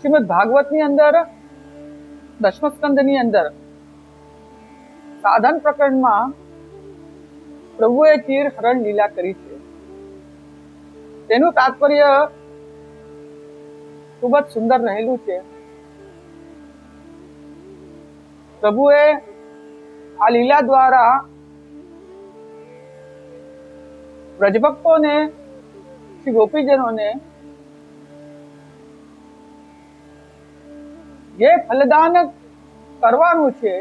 શ્રીમદ ભાગવતની અંદર 10મ સ્કંદની અંદર સાધન પ્રકરણમાં પ્રભુએ ચીર હરણ લીલા કરી છે. તેનું તાત્પર્ય ખૂબ જ સુંદર રહેલું છે. પ્રભુએ આ લીલા દ્વારા વ્રજભક્તોને, શ્રી ગોપીજનોને જે ફલદાન કરવાનું છે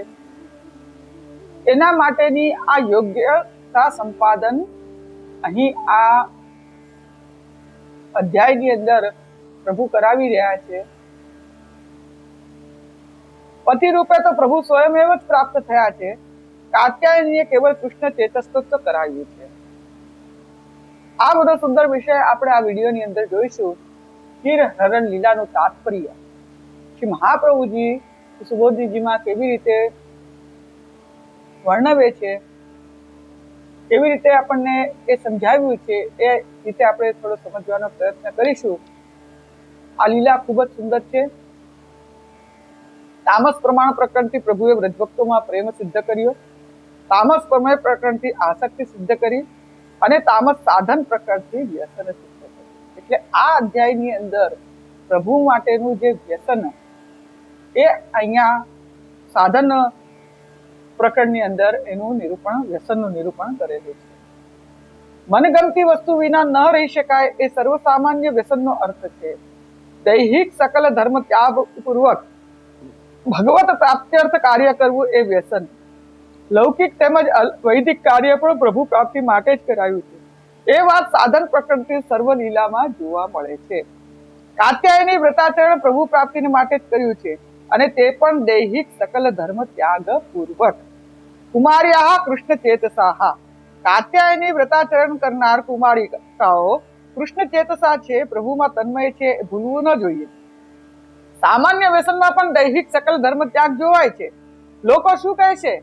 એના માટેની આ યોગ્યતા સંપાદન અહીં આ અધ્યાયની અંદર પ્રભુ કરાવી રહ્યા છે. પતિ રૂપે તો પ્રભુ સ્વયં જ પ્રાપ્ત થયા છે. કાત્યાયનીએ કેવળ કૃષ્ણ ચેતસ્તત્વ કરાવ્યું છે. આ બધો સુંદર વિષય આપણે આ વિડીયોની અંદર જોઈશું. ચીર હરણ લીલાનું તાત્પર્ય શ્રી મહાપ્રભુજી સુબોધજીમાં કેવી રીતે વર્ણવે છે, કેવી રીતે આપણને એ સમજાવ્યું છે, એ રીતે આપણે થોડો સમજવાનો પ્રયત્ન કરીશું. આ લીલા ખૂબ જ સુંદર છે. તામસ પ્રમાણ પ્રકરણથી પ્રભુએ વ્રજભક્તોમાં પ્રેમ સિદ્ધ કર્યો, તામસ પ્રમેય પ્રકરણથી આસક્તિ સિદ્ધ કરી અને તામસ સાધન પ્રકરણથી વ્યસન સિદ્ધ કર્યું. એટલે આ અધ્યાયની અંદર પ્રભુ માટેનું જે વ્યસન એ અહીંયા સાધન પ્રકરણની અંદર એનું નિરૂપણ, વ્યસનનું નિરૂપણ કરેલું છે. મનગમતી વસ્તુ વિના ન રહી શકાય એ સર્વસામાન્ય વ્યસનનો અર્થ છે. દૈહિક સકલ ધર્મ ત્યાગ પૂર્વક ભગવત પ્રાપ્ત્યર્થ કાર્ય કરવું એ વ્યસન. લૌકિક તેમજ વૈદિક કાર્ય પણ પ્રભુ પ્રાપ્તિ માટે જ કરાયું છે. એ વાત સાધન પ્રકરણથી સર્વ લીલામાં જોવા મળે છે. કાત્યાયની વ્રતાચરણ પ્રભુ પ્રાપ્તિને માટે જ કર્યું છે અને તે પણ દૈહિક સકલ ધર્મ ત્યાગ પૂર્વક. કુમાર્યા કૃષ્ણ ચેતસા. કાત્યાયની વ્રતાચરણ કરનાર કુમારિકાઓ કૃષ્ણ ચેતસા છે, પ્રભુમાં તન્મય છે, ભૂલવું ન જોઈએ. સામાન્ય વ્યસનમાં પણ દૈહિક સકલ ધર્મ ત્યાગ જોવાય છે. લોકો શું કહે છે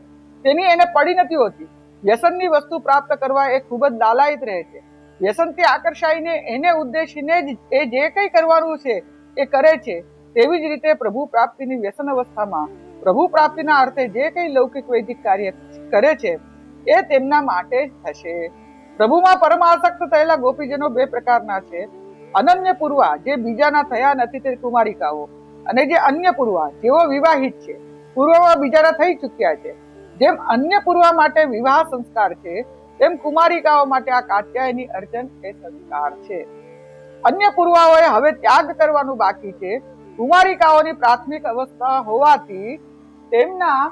તેની એને પડી નથી હોતી. વ્યસનની વસ્તુ પ્રાપ્ત કરવા એ ખૂબ જ લાલાયિત રહે છે. વ્યસનથી આકર્ષાઈને એને ઉદ્દેશીને જ એ જે કંઈ કરવાનું છે એ કરે છે. તેવી જ રીતે પ્રભુ પ્રાપ્તિની વ્યસન અવસ્થામાં પ્રભુ પ્રાપ્તિના અર્થે જે કંઈ લૌકિક વૈદિક કાર્ય કરે છે એ તેમના માટે જ થશે. પ્રભુમાં પરમાસક્ત થયેલા ગોપીજનો બે પ્રકારના છે. અનન્ય પૂર્વા, જે બીજાના થયા નથી તે કુમારિકાઓ, અને જે અન્ય પૂર્વા, જેઓ વિવાહિત છે, પૂર્વમાં બીજાના થઈ ચૂક્યા છે. જેમ અન્ય પૂર્વા માટે વિવાહ સંસ્કાર છે, તેમ કુમારિકાઓ માટે આ કાત્યાયની અર્ચન એ સંસ્કાર છે. અન્ય પૂર્વાઓએ હવે ત્યાગ કરવાનું બાકી છે. કુમારિકાઓની પ્રાથમિક અવસ્થા હોવાથી તેમના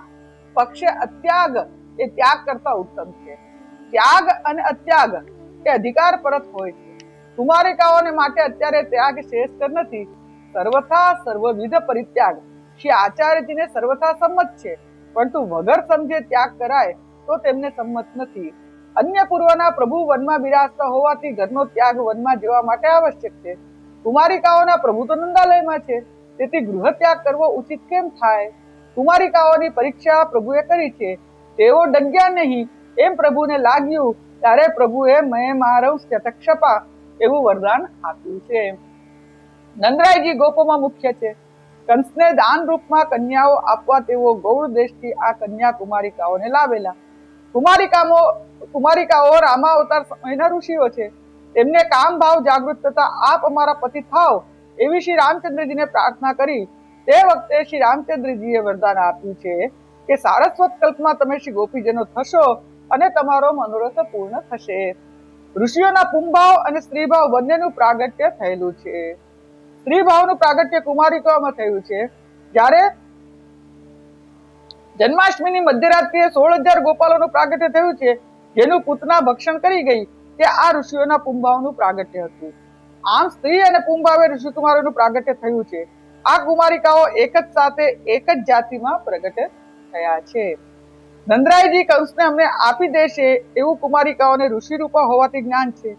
પક્ષે અત્યાગ એ ત્યાગ કરતા ઉત્તમ છે. ત્યાગ અને અત્યાગ એ અધિકાર પરત હોય છે. કુમારિકાઓને માટે અત્યારે ત્યાગ શ્રેષ્ઠ નથી. સર્વથા સર્વવિધ પરિત્યાગ શ્રી આચાર્યજીને સર્વથા સંમત છે, પરંતુ વગર સમજે ત્યાગ કરાય તો તેમને સંમત નથી. અન્ય પૂર્વના પ્રભુ વનમાં બિરાજતા હોવાથી ઘરનો ત્યાગ વનમાં જવા માટે આવશ્યક છે. કુમારિકાઓના પ્રભુ તો નંદાલયમાં છે, તેથી ગૃહ ત્યાગ કરવો ઉચિત કેમ થાય? કુમારિકાઓની પરીક્ષા પ્રભુએ કરી છે, તેઓ ડગ્યા નહીં એમ પ્રભુને લાગ્યું ત્યારે પ્રભુએ મેં મારવ શતક્ષપા એવું વરદાન આપ્યું છે. નંદરાયજી ગોપોમાં મુખ્ય છે. કંસને દાન રૂપમાં કન્યાઓ આપવા તેઓ ગૌર દેશથી આ કન્યા કુમારિકાઓને લાવેલા. કુમારિકાઓ રામાવતાર સમયના ઋષિઓ છે. તેમને કામ ભાવ જાગૃત થતા આપ અમારા પતિ થાવ એવી શ્રી રામચંદ્રજીને પ્રાર્થના કરી. તે વખતે શ્રી રામચંદ્રજીએ વરદાન આપ્યું છે કે સારસ્વત કલ્પમાં તમે શ્રી ગોપીજનો થશો અને તમારો મનોરથ પૂર્ણ થશે. ઋષિઓના પુંભાવ અને સ્ત્રીભાવ બંનેનું પ્રાગટ્ય થયેલું છે. સ્ત્રીભાવનું પ્રાગટ્ય કુમારિકાઓમાં થયું છે. જ્યારે જન્માષ્ટમીની મધ્યરાત્રિએ 16,000 ગોપાલોનું પ્રાગટ્ય થયું છે, જેનું પૂતના ભક્ષણ કરી ગઈ, તે આ ઋષિઓના પુંભાવનું પ્રાગટ્ય હતું. આમ સ્ત્રી અને પુંભાવે ઋષિકુમારોનું પ્રાગટ્ય થયું છે. આ કુમારિકાઓ એક જ સાથે એક જ જાતિમાં પ્રગટ થયા છે. નંદરાયજી કંસને અમને આપી દેશે એવું કુમારિકાઓને ઋષિ રૂપા હોવાથી જ્ઞાન છે.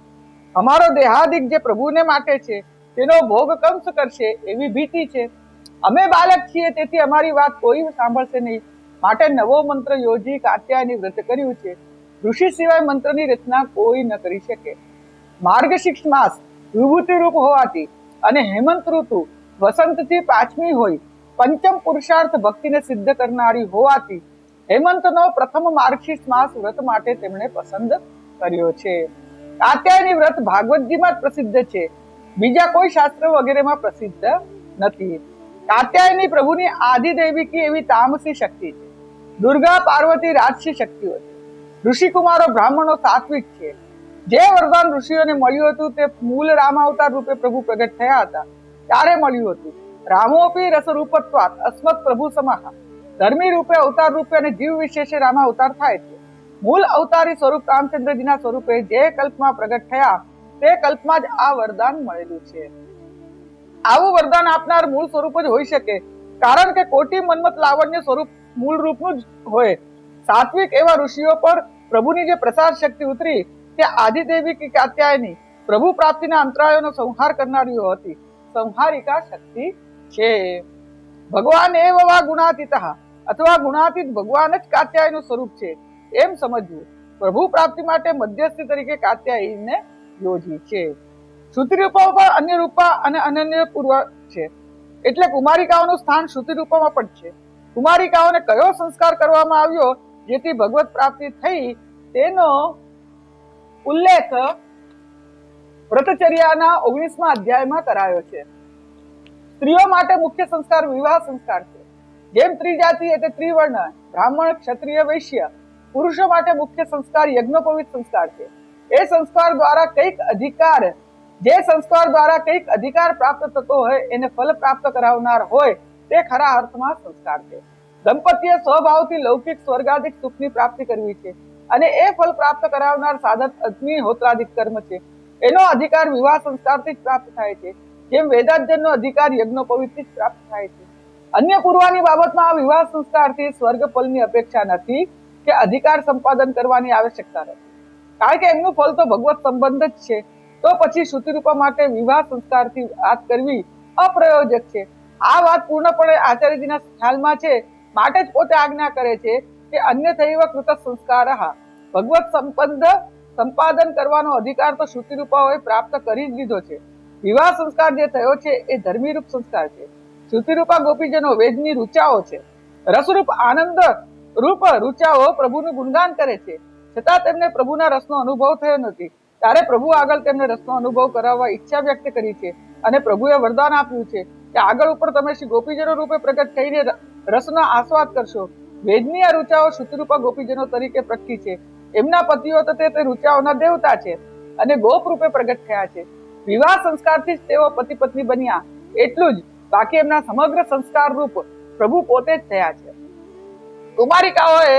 અમારો દેહાદિક જે પ્રભુને માટે છે તેનો ભોગ કંસ કરશે એવી ભીતિ છે. અમે બાલક છીએ, તેથી અમારી વાત કોઈ સાંભળશે નહીં. માટે નવો મંત્ર યોજી કાત્યાયની વ્રત કર્યું છે. ઋષિ સિવાય મંત્રની રચના કોઈ ન કરી શકે. માર્ગશીર્ષ માસ વિભૂતિ રૂપ હોવાથી અને હેમંત ઋતુ વસંતથી પાંચમી હોય, પંચમ પુરુષાર્થ ભક્તિને સિદ્ધ કરનારી હોવાથી હેમંતનો પ્રથમ માર્ગશીર્ષ માસ વ્રત માટે તેમણે પસંદ કર્યો છે. કાત્યાયની વ્રત ભાગવતજીમાં જ પ્રસિદ્ધ છે, બીજા કોઈ શાસ્ત્ર વગેરેમાં પ્રસિદ્ધ નથી. કાત્યાયની પ્રભુની આદિદૈવિકી એવી તામસી શક્તિ છે. દુર્ગા પાર્વતી રાજસી શક્તિઓ છે. ઋષિકુમારો બ્રાહ્મણો સાત્વિક છે. જે વરદાન ઋષિઓને મળ્યું હતું તે મૂળ રામાવતાર રૂપે પ્રભુ પ્રગટ થયા હતા ત્યારે મળ્યું હતું. રામોપી રસરૂપત્વાત અસ્મત પ્રભુ સમાહ. ધર્મી રૂપે, અવતાર રૂપે અને જીવ વિશેષે રામા અવતાર થાય છે. મૂળ અવતારી સ્વરૂપ રામચંદ્રજીના સ્વરૂપે જે કલ્પમાં પ્રગટ થયા તે કલ્પમાં જ આ વરદાન મળેલું છે. આવું વરદાન આપનાર મૂળ સ્વરૂપ જ હોઈ શકે, કારણ કે કોટી મન્મથ લાવણ્ય સ્વરૂપ મૂળ રૂપનું જ હોય. સાત્વિક એવા ઋષિઓ પર પ્રભુની જે પ્રસાર શક્તિ ઉતરી તે આદિદેવી કાત્યાયની પ્રભુ પ્રાપ્તિના અંતરાયોનો સંહાર કરનારીઓ હતી. સંહારિકા શક્તિ છે. ભગવાન એવ વા ગુણાતીત અથવા ગુણાતીત ભગવાન જ કાત્યાયનું સ્વરૂપ છે એમ સમજવું. પ્રભુ પ્રાપ્તિ માટે મધ્યસ્થી તરીકે કાત્યાયને યોજી છે. શ્રુતિ રૂપા પર અન્ય રૂપા અને અનન્ય પૂર્વ છે, એટલે કુમારિકાઓનું સ્થાન શ્રુતિ રૂપમાં પણ છે. કુમારિકાઓને કયો સંસ્કાર કરવામાં આવ્યો જેથી ભગવત પ્રાપ્તિ થઈ તેનો ઉલ્લેખ વ્રતચર્યાના 19મા અધ્યાયમાં કરાયો છે. સ્ત્રીઓ માટે મુખ્ય સંસ્કાર વિવાહ સંસ્કાર છે. જેમ ત્રિજાતિ એટલે ત્રિવર્ણ, બ્રાહ્મણ, ક્ષત્રિય, વૈશ્ય. પુરુષો માટે મુખ્ય સંસ્કાર યજ્ઞોપવિત સંસ્કાર છે. એ સંસ્કાર દ્વારા કંઈક અધિકાર પ્રાપ્ત થતો હોય એને ફલ પ્રાપ્ત કરાવનાર હોય તે ખરા અર્થમાં સંસ્કાર છે. દંપતીએ સ્વભાવથી લૌકિક સ્વર્ગાધિક સુખની પ્રાપ્તિ કરવી છે અને એ ફલ પ્રાપ્ત કરાવનાર સાધન અગ્નિહોત્રાદિક કર્મ છે. એનો અધિકાર વિવાહ સંસ્કારથી જ પ્રાપ્ત થાય છે, જેમ વેદાધ્યનનો અધિકાર યજ્ઞોપવિતથી જ પ્રાપ્ત થાય છે. અન્ય પૂર્વાની બાબતમાં આ વિવાહ સંસ્કારથી સ્વર્ગ ફલની અપેક્ષા નથી કે અધિકાર સંપાદન કરવાની આવશ્યકતા નથી, કારણ કે એમનું ફલ તો ભગવત સંબંધ જ છે. તો પછી શ્રુતિરૂપા માટે વિવાહ સંસ્કારથી વાત કરવી અપ્રયોજક છે. આ વાત પૂર્ણપણે આચાર્યજીના ખ્યાલમાં છે, માટે જ પોતે આજ્ઞા કરે છે કે અન્ય થૈવ કૃત સંસ્કાર. ભગવત સંપાદન કરવાનો અધિકાર તો શ્રુતિરૂપાઓએ પ્રાપ્ત કરી જ લીધો છે. વિવાહ સંસ્કાર જે થયો છે એ ધર્મીરૂપ સંસ્કાર છે. શ્રુતિરૂપા ગોપીજનો વેદની રૂચાઓ છે. રસરૂપ આનંદ રૂપ રૂચાઓ પ્રભુનું ગુણગાન કરે છે, છતાં તેમને પ્રભુના રસનો અનુભવ થયો નથી. ત્યારે પ્રભુ આગળ તેમને રસનો અનુભવ કરાવવા ઈચ્છા વ્યક્ત કરી છે અને પ્રભુએ વરદાન આપ્યું છે કે આગળ ઉપર તમે શ્રી ગોપીજનો રૂપે પ્રગટ થઈને રસનો આસ્વાદ કરશો. વેદની આ રૂચાઓ શ્રુતિરૂપા ગોપીજનો તરીકે પ્રગટી છે. એમના પતિઓ તો તે રૂચાઓના દેવતા છે અને ગોપ રૂપે પ્રગટ થયા છે. વિવાહ સંસ્કારથી જ તેઓ પતિ પત્ની બન્યા, એટલું જ. બાકી એમના સમગ્ર સંસ્કાર રૂપ પ્રભુ પોતે જ થયા છે. કુમારિકાઓએ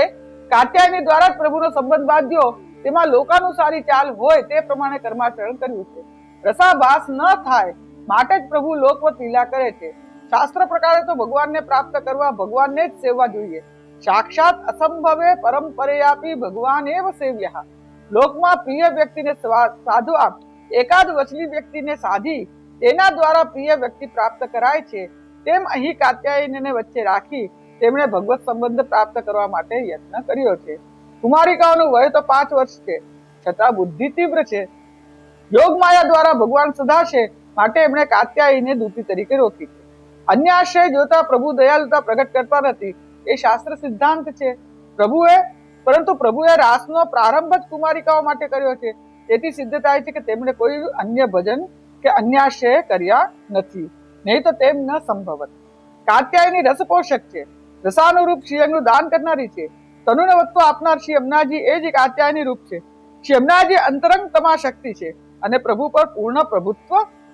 કાત્યાયની દ્વારા જ પ્રભુનો સંબંધ બાંધ્યો. તેમાં લોકાનુસારી ચાલ હોય તે પ્રમાણે કર્માચરણ કર્યું છે. રસાભાસ ન થાય માટે જ પ્રભુ લોકવત લીલા કરે છે. શાસ્ત્ર પ્રકારે તો ભગવાનને પ્રાપ્ત કરવા ભગવાનને જ સેવવા જોઈએ. સાક્ષાત અસંભવે પરંપરેયાપી ભગવાન એવ સેવ્યઃ. લોકમાં પ્રિય વ્યક્તિને સાધવા એકાદ વચલી વ્યક્તિને સાધી તેના દ્વારા પ્રિય વ્યક્તિ પ્રાપ્ત કરાય છે, તેમ અહીં કાત્યાયનીને વચ્ચે રાખી તેમણે ભગવત સંબંધ પ્રાપ્ત કરવા માટે યત્ન કર્યો છે. કુમારિકાઓનું વય તો 5 વર્ષ છે, છતાં બુદ્ધિ તીવ્ર છે. યોગ માયા દ્વારા ભગવાન સધાશે માટે એમણે કાત્યાયનીને દૂતી તરીકે રોકી છે. અન્ય આશ્રય જોતા પ્રભુ દયાલુતા પ્રગટ કરતા નથી એ શાસ્ત્ર સિદ્ધાંત છે. પરંતુ પ્રભુએ રાસનો પ્રારંભ જ કુમારિકાઓ માટે કર્યો છે. તેથી સિદ્ધ થાય છે કે તેમણે કોઈ અન્ય ભજન કે અન્યાશ્રય કર્યા નથી, નહીં તો તેમ ન સંભવત. કાત્યાયની રસપોષક છે, રસાનુરૂપ શ્રીઅંગનું દાન કરનારી છે. તનુને વસ્તુ આપનાર શ્રી અમનાજી એ જ કાત્યાયની રૂપ છે. શ્રી અમનાજી અંતરંગ તમા શક્તિ છે અને પ્રભુ પર પૂર્ણ પ્રભુત્વ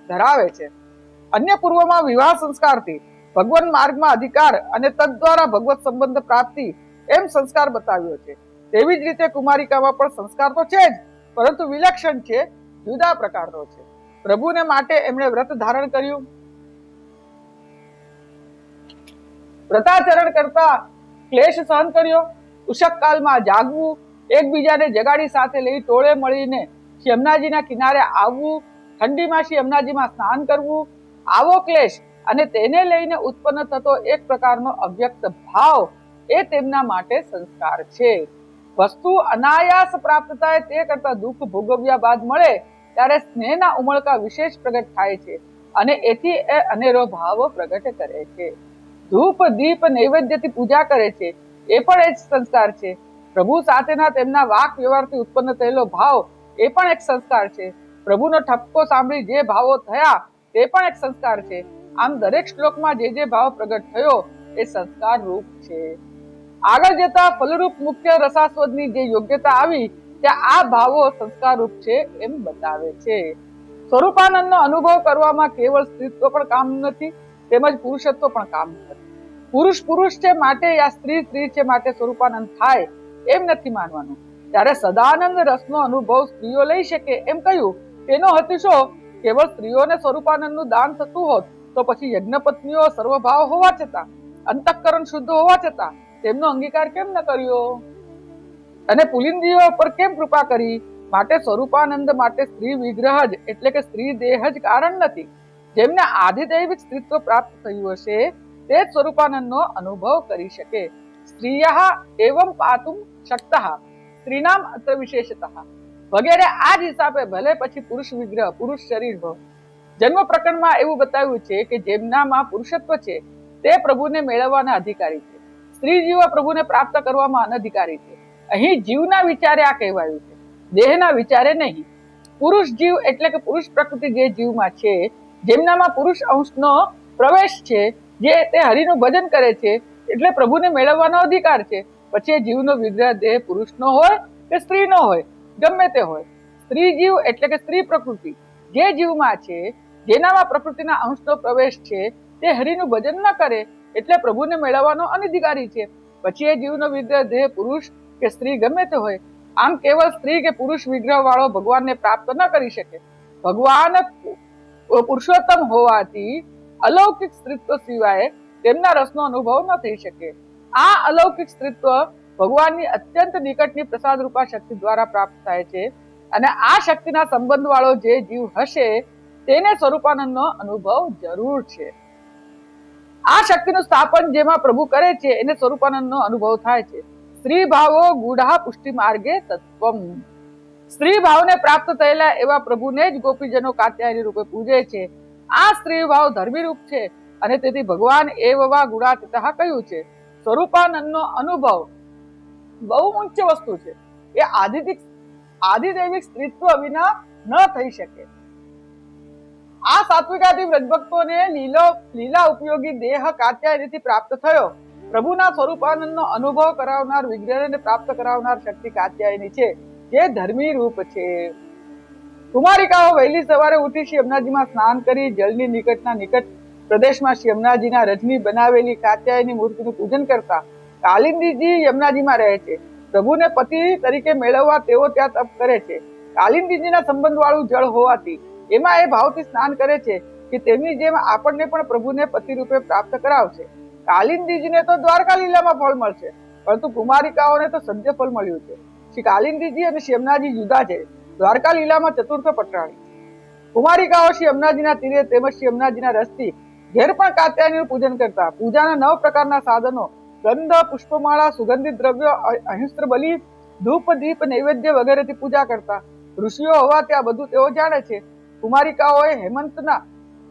ધરાવે છે. અન્ય પૂર્વમાં વિવાહ સંસ્કારથી ભગવાન માર્ગમાં અધિકાર અને તદ દ્વારા ભગવત સંબંધ પ્રાપ્તિ એમ સંસ્કાર બતાવ્યો છે. તેવી જ રીતે કુમારિકામાં પણ સંસ્કાર તો છે જ, પરંતુ વિલક્ષણ છે, જુદા પ્રકારનો છે. પ્રભુને માટે એમણે વ્રત ધારણ કર્યું. વ્રતાચરણ કરતા ક્લેશ સહન કર્યો. ઉષક કાળમાં જાગવું, એકબીજાને જગાડી સાથે લઈ ટોળે મળીને શ્રી યમુનાજીના કિનારે આવવું, ઠંડીમાં શ્રી યમુનાજીમાં સ્નાન કરવું, આવો ક્લેશ અને તેને લઈને ઉત્પન્ન થતો એક પ્રકારનો અવ્યક્ત ભાવ એ તેમના માટે સંસ્કાર છે. વસ્તુ અનાયાસ પ્રાપ્ત થાય તે કરતા દુઃખ ભોગવ્યા બાદ મળે ત્યારે સ્નેહના ઉમળકા વિશેષ પ્રગટ થાય છે. અને એથી એ અનેરો ભાવ પ્રગટ કરે છે. ધૂપ દીપ નૈવેદ્યથી પૂજા કરે છે, એ પણ એક સંસ્કાર છે. પ્રભુ સાથેના તેમના વાક વ્યવહારથી ઉત્પન્ન થયેલો ભાવ એ પણ એક સંસ્કાર છે. પ્રભુનો ઠપકો સાંભળી જે ભાવો થયા તે પણ એક સંસ્કાર છે. આમ દરેક શ્લોકમાં જે ભાવ પ્રગટ થયો એ સંસ્કાર રૂપ છે. આગળ જતા ફલરૂપ મુખ્ય રસાસ્વાદની જે યોગ્યતા આવી ત્યાં આ ભાવો સંસ્કાર રૂપ છે એમ બતાવે છે. સ્વરૂપાનંદનો અનુભવ કરવામાં કેવળ સ્ત્રીત્વ પણ કામ નથી, તેમજ પુરુષત્વ પણ કામ નથી. પુરુષ પુરુષ છે માટે યા સ્ત્રી સ્ત્રી છે માટે સ્વરૂપાનંદ થાય એમ નથી માનવાનું. ત્યારે સદાનંદ રસનો અનુભવ સ્ત્રીઓ લઈ શકે એમ કહ્યું તેનો હેતુ કેવળ સ્ત્રીઓને સ્વરૂપાનંદનું દાન થતું હોત તો પછી યજ્ઞપત્નીઓ સર્વભાવ હોવા છતાં, અંતઃકરણ શુદ્ધ હોવા છતાં તેમનો અંગીકાર કેમ ન કર્યો અને પુલિંદીઓ પર કેમ કૃપા કરી? માટે સ્વરૂપાનંદ માટે સ્ત્રી વિગ્રહ જ એટલે કે સ્ત્રી દેહ જ કારણ નથી. જેમને આધિદૈવિક સ્ત્રીત્વ પ્રાપ્ત થયું હશે તે જ સ્વરૂપાનંદનો અનુભવ કરી શકે. સ્ત્રીયઃ એવં પાતુમ શક્તઃ સ્ત્રીનામ અત્ર વિશેષતઃ વગેરે આ જ હિસાબે ભલે પછી પુરુષ વિગ્રહ પુરુષ શરીર હોય. જન્મ પ્રકરણમાં એવું બતાવ્યું છે કે જેમનામાં પુરુષત્વ છે તે પ્રભુને મેળવવાના અધિકારી છે. સ્ત્રી જીવો પ્રભુને પ્રાપ્ત કરવામાં અનધિકારી છે. અહીં જીવના વિચારે આ કહેવાયું છે, દેહના વિચારે નહીં. પુરુષ જીવ એટલે કે પુરુષ પ્રકૃતિ જે જીવમાં છે, જેમનામાં પુરુષ અંશનો પ્રવેશ છે, જે તે હરિનું ભજન કરે છે એટલે પ્રભુને મેળવવાનો અધિકાર છે. પછી એ જીવનો વિગ્રહ દેહ પુરુષનો હોય કે સ્ત્રીનો હોય, ગમે તે હોય. સ્ત્રી જીવ એટલે કે સ્ત્રી પ્રકૃતિ જે જીવમાં છે, જેનામાં પ્રકૃતિના અંશનો પ્રવેશ છે, તે હરિનું ભજન ન કરે એટલે પ્રભુને મેળવવાનો અનધિકારી છે. પછી એ જીવનો વિગ્રહ દેહ પુરુષ કે સ્ત્રી ગમે તે હોય. આમ કેવળ સ્ત્રી કે પુરુષ વિગ્રહ વાળો ભગવાનને પ્રાપ્ત ન કરી શકે. ભગવાન પુરુષોત્તમ હોવાથી અલૌકિક સ્ત્રીત્વ સિવાય તેમના રસનો અનુભવ ન થઈ શકે. આ અલૌકિક સ્ત્રીત્વ ભગવાનની અત્યંત નિકટની પ્રસાદ રૂપા શક્તિ દ્વારા પ્રાપ્ત થાય છે અને આ શક્તિના સંબંધ વાળો જે જીવ હશે તેને સ્વરૂપાનંદનો અનુભવ જરૂર છે. આ શક્તિનું સ્થાપન જેમાં પ્રભુ કરે છે એને સ્વરૂપાનંદનો અનુભવ થાય છે. સ્ત્રી ભાવો ગૂઢા પુષ્ટિ માર્ગે તત્વમ. સ્ત્રી ભાવને પ્રાપ્ત થયેલા એવા પ્રભુને જ ગોપીજનો કાત્યાયની રૂપે પૂજે છે. આ સ્ત્રી ભાવ ધર્મી રૂપ છે અને તેથી ભગવાન એવવા ગુણાતીતઃ કહ્યું છે. સ્વરૂપાનંદનો અનુભવ બહુ ઉચ્ચ વસ્તુ છે. એ આધિદૈવિક સ્ત્રીત્વ વિના ન થઈ શકે. આ સાત્વિકાદી વ્રજભક્તોને લીલા ઉપયોગી દેહ કાત્યાયનીથી પ્રાપ્ત થયો. પ્રભુના સ્વરૂપાનંદનો અનુભવ કરાવનાર વિગ્રહને પ્રાપ્ત કરાવનાર શક્તિ કાત્યાયની છે, જે ધર્મી રૂપ છે. કુમારિકાઓ વહેલી સવારે ઉઠી શ્રી યમુનાજીમાં સ્નાન કરી જળની નિકટ પ્રદેશમાં શ્રી યમુનાજીના રજની બનાવેલી કાત્યાયની મૂર્તિનું પૂજન કરતા કાલિંદીજી યમુનાજીમાં રહે છે. પ્રભુને પતિ તરીકે મેળવવા તેઓ ત્યાં તપ કરે છે. કાલિંદીજીના સંબંધ વાળું જળ હોવાથી એમાં એ ભાવથી સ્નાન કરે છે કે તેમની જેમ આપણને પણ પ્રભુને પતિ રૂપે પ્રાપ્ત કરાવશે. કાલિંદીજીને તો દ્વારકા લીલામાં ફળ મળશે, પરંતુ કુમારિકાઓને તો સદ્ય ફળ મળ્યું છે. શ્રી કાલિંદીજી અને શ્રી યમુનાજી જુદા છે. દ્વારકા લીલામાં ચતુર્થ પટરાણી. કુમારિકાઓ શ્રી યમુનાજીના તીરે તેમજ શ્રી યમુનાજીના રસથી ઘેર પણ કાત્યાયનીનું પૂજન કરતા. પૂજાના 9 પ્રકારના સાધનો ગંધ, પુષ્પમાળા, સુગંધિત દ્રવ્યો, અહિંસ્ત્ર બલિ, ધૂપ દીપ નૈવેદ્ય વગેરેથી પૂજા કરતા. ઋષિઓ હોવાથી આ બધું તેઓ જાણે છે. કુમારિકાઓએ હેમંતના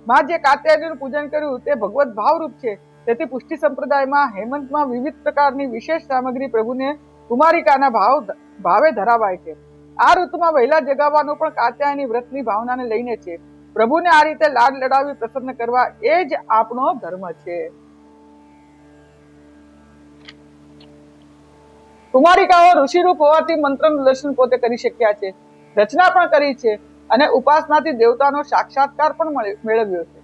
માં જે કાત્યાયનીનું પૂજન કર્યું તે ભગવત ભાવરૂપ છે. તેથી પુષ્ટિ સંપ્રદાયમાં હેમંતમાં વિવિધ પ્રકારની વિશેષ સામગ્રી પ્રભુને કુમારિકાના ભાવે ધરાવાય છે. આ ઋતુમાં વહેલા જગાવવાનું પણ કાત્યાયની વ્રતની ભાવનાને લઈને છે. પ્રભુને આ રીતે લાડ લડાવી પ્રસન્ન કરવા એ જ આપણો ધર્મ છે. કુમારિકાઓ ઋષિરૂપ હોવાથી મંત્રનું દર્શન પોતે કરી શક્યા છે, રચના પણ કરી છે અને ઉપાસનાથી દેવતાનો સાક્ષાત્કાર પણ મેળવ્યો છે.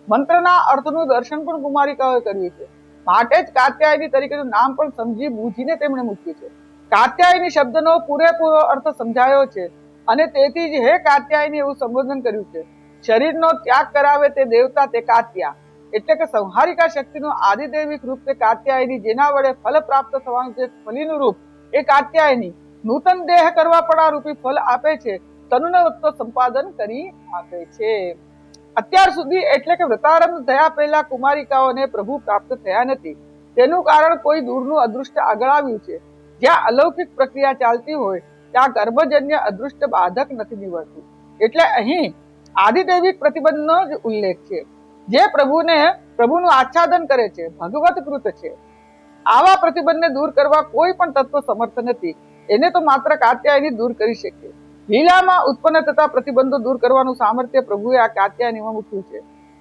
મંત્રના અર્થનું દર્શન પણ કુમારિકાઓએ કર્યું છે. માટે જ કાત્યાયની તરીકેનું નામ પણ સમજી બૂજીને તેમણે મૂક્યું છે. કાત્યાયની શબ્દનો પૂરેપૂરો અર્થ સમજાયો છે અને તેથી જ હે કાત્યાયની એવું સંબોધન કર્યું છે. શરીરનો ત્યાગ કરાવે તે દેવતા તે કાત્યા એટલે કે સંહારિકા શક્તિનું આદિદૈવિક રૂપ તે કાત્યાયની, જેના વડે ફલ પ્રાપ્ત થવાનું જે ફલીનું રૂપ એ કાત્યાયની નૂતન દેહ કરવા પડા રૂપી ફલ આપે છે, તનુનવત્વ સંપાદન કરી આપે છે. અત્યાર સુધી એટલે કે વ્રતારંભ થયા પહેલા કુમારિકાઓને પ્રભુ પ્રાપ્ત થયા નથી. તેનું કારણ કોઈ દૂરનું અદૃષ્ટ આગળ આવ્યું છે. જ્યાં અલૌકિક પ્રક્રિયા ચાલતી હોય ત્યાં ગર્ભજન્ય અદૃષ્ટ બાધક નથી નીવડતું. એટલે અહીં આદિદૈવિક પ્રતિબંધનો જ ઉલ્લેખ છે, જે પ્રભુનું આચ્છાદન કરે છે, ભગવતકૃત છે. આવા પ્રતિબંધને દૂર કરવા કોઈ પણ તત્વ સમર્થ નથી. એને તો માત્ર કાત્યાયની દૂર કરી શકે. લીલામાં ઉત્પન્ન થતા પ્રતિબંધો દૂર કરવાનું સામર્થ્ય પ્રભુએ આ કાત્યાયનીમાં મૂક્યું છે.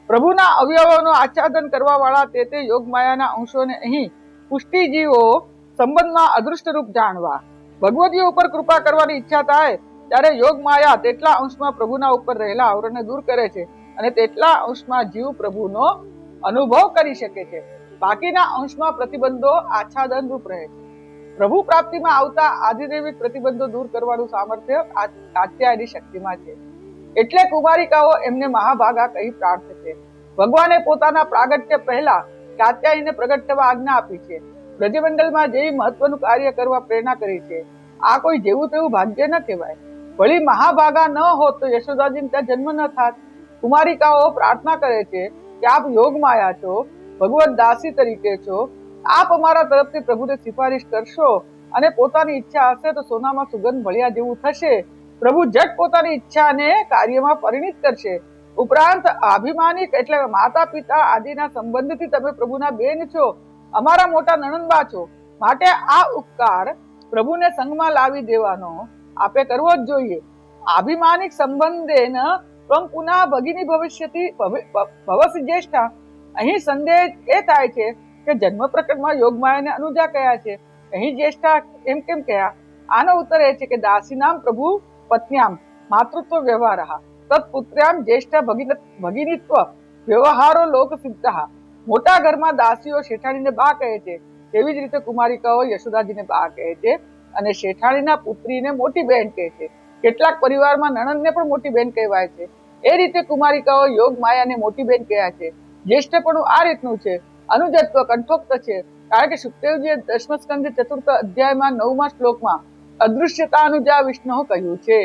પ્રભુના અવયવોનું આચ્છાદન કરવા વાળા તે યોગમાયાના અંશોને અહીં પુષ્ટિજીવો સંબંધમાં અદૃષ્ટ રૂપ જાણવા. ભગવતીઓ ઉપર કૃપા કરવાની ઈચ્છા થાય ત્યારે યોગમાયા તેટલા અંશમાં પ્રભુના ઉપર રહેલા આવરણને દૂર કરે છે અને તેટલા અંશમાં જીવ પ્રભુનો અનુભવ કરી શકે છે. બાકીના અંશમાં પ્રતિબંધો આચ્છાદન રૂપ રહે છે. પ્રભુ પ્રાપ્તિમાં આવતા આધિદૈવિક પ્રતિબંધો દૂર કરવાનું સામર્થ્ય કાત્યાયની શક્તિમાં છે. એટલે કુમારિકાઓ એમને મહાભાગા કહી પ્રાર્થે છે. ભગવાને પોતાના પ્રાગટ્ય પહેલા કાત્યાયને પ્રગટ થવા આજ્ઞા આપી છે. બ્રજમંડળમાં જેવી મહત્વનું કાર્ય કરવા પ્રેરણા કરી છે. આ કોઈ જેવું તેવું ભાગ્ય ન કહેવાય. વળી મહાભાગા ન હોત તો યશોદાજી ત્યાં જન્મ ન થાત. કુમારિકાઓ પ્રાર્થના કરે છે કે આપ યોગમાયા છો, ભગવત દાસી તરીકે છો. આપ અમારા તરફથી પ્રભુને સિફારિશ કરશો અને પોતાની ઈચ્છા હશે તો સોનામાં સુગંધ ભળ્યા જેવું થશે. પ્રભુ જટ પોતાની ઈચ્છાને કાર્યમાં પરિણિત કરશે. ઉપરાંત અભિમાનિક એટલે માતા પિતા આદિના સંબંધથી તમે પ્રભુના બેન છો, અમારા મોટા નણંદબા છો. માટે આ ઉપકાર પ્રભુને સંગમાં લાવી દેવાનો આપે કરવો જ જોઈએ. અભિમાનિક સંબંધેન ત્વમ પુનઃ ભગિની ભવિષ્યતિ ભવસી જ્યેષ્ઠા. અહીં સંદેહ એ થાય છે કે જન્મ પ્રકટમાં યોગમાયાને અનુજા કયા છે, અહીં જ્યેષ્ઠા એમ કેમ કયા? આનો ઉત્તર એ છે કે દાસીનામ પ્રભુ પત્ન્યામ માતૃત્વ વ્યવહાર તત્પુત્ર્યામ જ્યેષ્ઠ ભગિનીત્વ વ્યવહારો લોક સિદ્ધ. મોટા ઘરમાં દાસીઓ શેઠાણીને બા કહે છે, તેવી જ રીતે કુમારિકાઓ યશોદાજીને બા કહે છે અને શેઠાણીના પુત્રીને મોટી બહેન કહે છે. કેટલાક પરિવારમાં નણંદને પણ મોટી બહેન કહેવાય છે. એ રીતે કુમારિકાઓ યોગ માયાને મોટી બહેન કહ્યા છે. જ્યેષ્ઠપણું આ રીતનું છે. અનુજત્વ કંઠોક્ત છે, કારણ કે સુખદેવજીએ દશમ સ્કંદ 4th અધ્યાયમાં 9મા શ્લોકમાં અદૃશ્યતા અનુજા વિષ્ણુ કહ્યું છે.